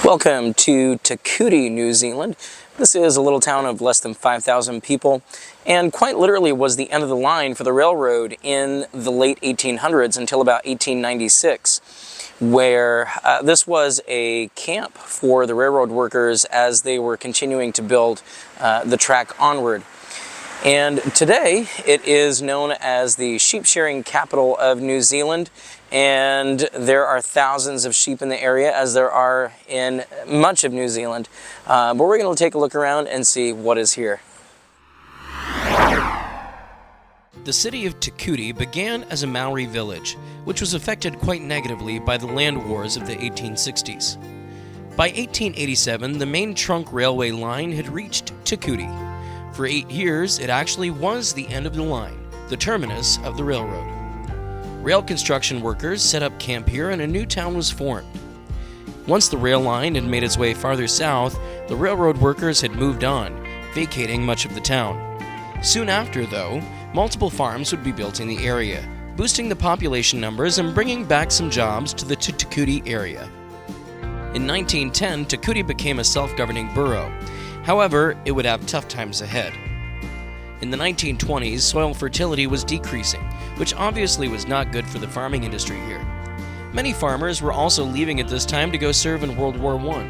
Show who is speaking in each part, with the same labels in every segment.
Speaker 1: Welcome to Te Kuiti, New Zealand. This is a little town of less than 5,000 people and quite literally was the end of the line for the railroad in the late 1800s until about 1896, where this was a camp for the railroad workers as they were continuing to build the track onward. And today it is known as the sheep shearing capital of New Zealand, and there are thousands of sheep in the area, as there are in much of New Zealand. But we're going to take a look around and see what is here.
Speaker 2: The city of Te Kuiti began as a Maori village, which was affected quite negatively by the land wars of the 1860s. By 1887, the main trunk railway line had reached Te Kuiti. For 8 years, it actually was the end of the line, the terminus of the railroad. Rail construction workers set up camp here and a new town was formed. Once the rail line had made its way farther south, the railroad workers had moved on, vacating much of the town. Soon after, though, multiple farms would be built in the area, boosting the population numbers and bringing back some jobs to the Te Kuiti area. In 1910, Te Kuiti became a self-governing borough. However, it would have tough times ahead. In the 1920s, soil fertility was decreasing, which obviously was not good for the farming industry here. Many farmers were also leaving at this time to go serve in World War I.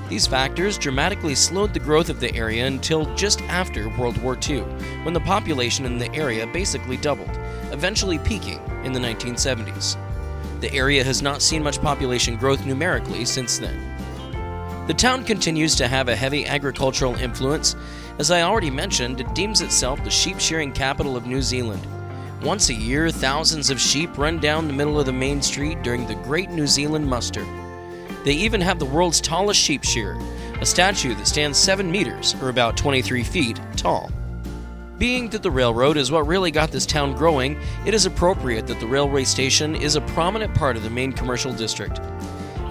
Speaker 2: These factors dramatically slowed the growth of the area until just after World War II, when the population in the area basically doubled, eventually peaking in the 1970s. The area has not seen much population growth numerically since then. The town continues to have a heavy agricultural influence. As I already mentioned, it deems itself the sheep shearing capital of New Zealand. Once a year, thousands of sheep run down the middle of the main street during the Great New Zealand Muster. They even have the world's tallest sheep shearer, a statue that stands 7 meters, or about 23 feet, tall. Being that the railroad is what really got this town growing, it is appropriate that the railway station is a prominent part of the main commercial district.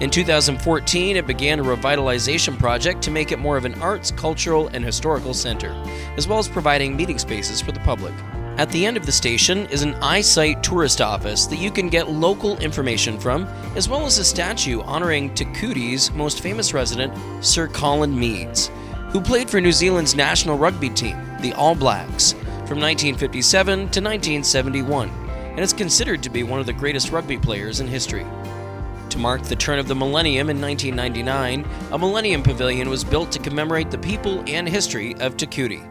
Speaker 2: In 2014, it began a revitalization project to make it more of an arts, cultural, and historical center, as well as providing meeting spaces for the public. At the end of the station is an eyesight tourist office that you can get local information from, as well as a statue honoring Te Kuiti's most famous resident, Sir Colin Meads, who played for New Zealand's national rugby team, the All Blacks, from 1957 to 1971, and is considered to be one of the greatest rugby players in history. To mark the turn of the millennium in 1999, a Millennium Pavilion was built to commemorate the people and history of Te Kuiti.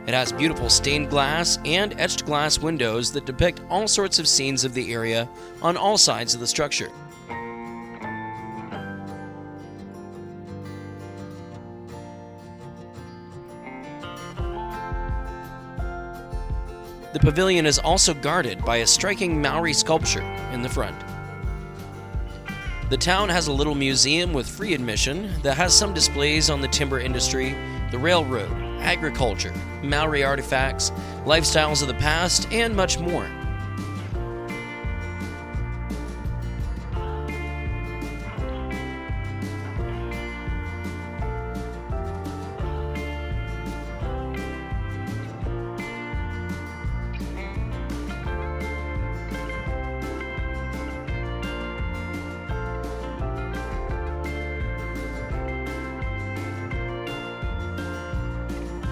Speaker 2: It has beautiful stained glass and etched glass windows that depict all sorts of scenes of the area on all sides of the structure. The pavilion is also guarded by a striking Maori sculpture in the front. The town has a little museum with free admission that has some displays on the timber industry, the railroad, agriculture, Maori artifacts, lifestyles of the past, and much more.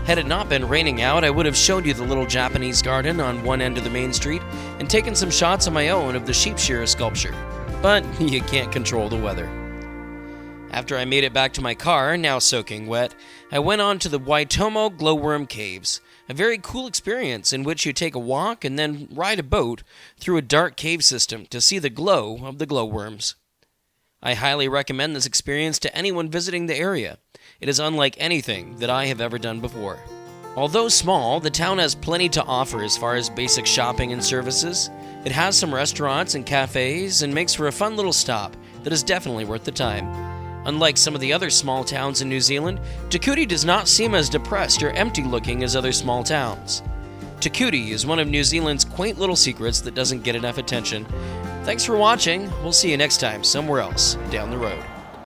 Speaker 2: Had it not been raining out, I would have showed you the little Japanese garden on one end of the main street and taken some shots on my own of the sheep shearer sculpture. But you can't control the weather. After I made it back to my car, now soaking wet, I went on to the Waitomo Glowworm caves, a very cool experience in which you take a walk and then ride a boat through a dark cave system to see the glow of the glowworms. I highly recommend this experience to anyone visiting the area. It is unlike anything that I have ever done before. Although small, the town has plenty to offer as far as basic shopping and services. It has some restaurants and cafes and makes for a fun little stop that is definitely worth the time. Unlike some of the other small towns in New Zealand, Te Kuiti does not seem as depressed or empty looking as other small towns. Te Kuiti is one of New Zealand's quaint little secrets that doesn't get enough attention. Thanks for watching. We'll see you next time somewhere else down the road.